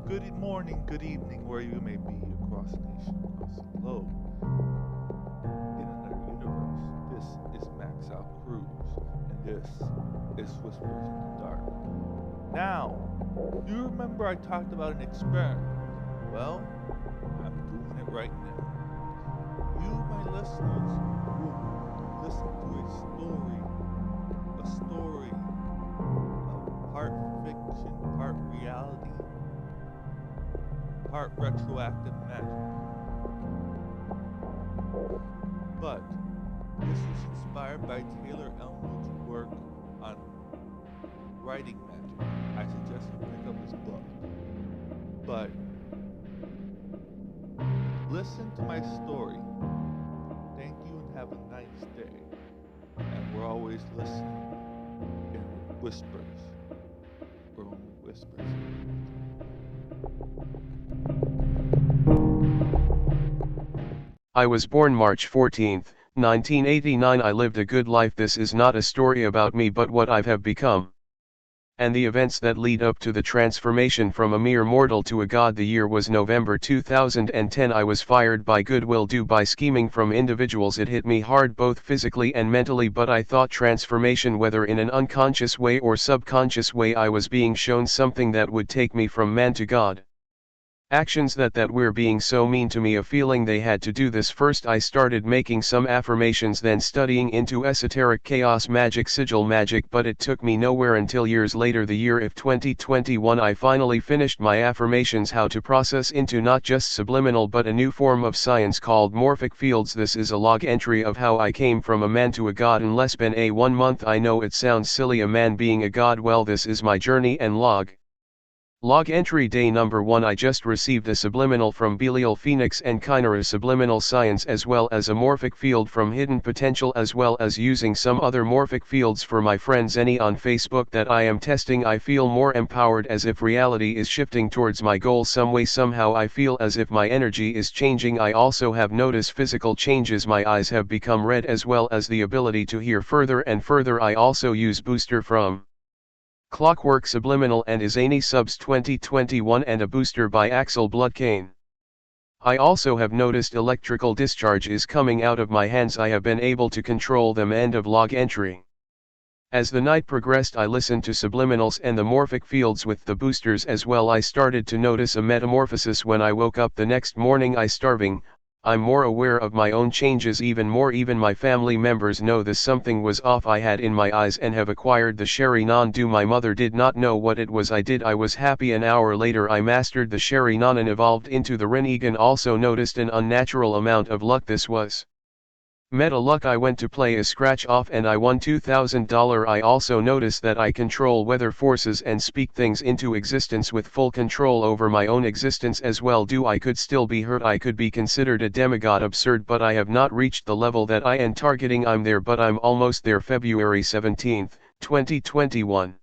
Good morning, good evening, where you may be across the nation, across the globe, in another universe. This is Max Out Cruz, and this is Whispers in the Dark. Now, you remember I talked about an experiment? Well, I'm doing it right now. You, my listeners, will listen to a story of part fiction, part reality, part retroactive magic. But this is inspired by Taylor Elmwood's work on writing magic. I suggest you pick up his book. But listen to my story. Thank you and have a nice day. And we're always listening in whispers. We're only whispers. I was born March 14, 1989. I lived a good life. This is not a story about me but what I have become, and the events that lead up to the transformation from a mere mortal to a god. The year was November 2010. I was fired by goodwill due by scheming from individuals. It hit me hard both physically and mentally, but I thought transformation, whether in an unconscious way or subconscious way, I was being shown something that would take me from man to god. Actions that were being so mean to me, a feeling they had to do this. First I started making some affirmations, then studying into esoteric chaos magic, sigil magic, but it took me nowhere until years later, the year of 2021, I finally finished my affirmations, how to process into not just subliminal but a new form of science called morphic fields. This is a log entry of how I came from a man to a god in less than a 1 month. I know it sounds silly, a man being a god. Well, this is my journey and log. Log entry day number 1. I just received a subliminal from Belial Phoenix and Chimera subliminal science, as well as a morphic field from Hidden Potential, as well as using some other morphic fields for my friend Zenny on Facebook that I am testing. I feel more empowered, as if reality is shifting towards my goal some way, somehow. I feel as if my energy is changing. I also have noticed physical changes. My eyes have become red, as well as the ability to hear further and further. I also use booster from Clockwork Subliminal and Izani Subs 2021 and a booster by Axel Bloodcane. I also have noticed electrical discharge is coming out of my hands. I have been able to control them. End of log entry. As the night progressed, I listened to subliminals and the morphic fields with the boosters as well. I started to notice a metamorphosis. When I woke up the next morning, I'm more aware of my own changes, even more. Even my family members know this. Something was off. I had in my eyes and have acquired the Sheri Nandu. My mother did not know what it was. I did. I was happy. An hour later I mastered the Sheri Nan and evolved into the Rinnegan. Also noticed an unnatural amount of luck. This was meta luck. I went to play a scratch off and I won $2,000. I also noticed that I control weather forces and speak things into existence with full control over my own existence as well. I could still be hurt. I could be considered a demigod. Absurd, but I have not reached the level that I am targeting. I'm there, but I'm almost there. February 17, 2021.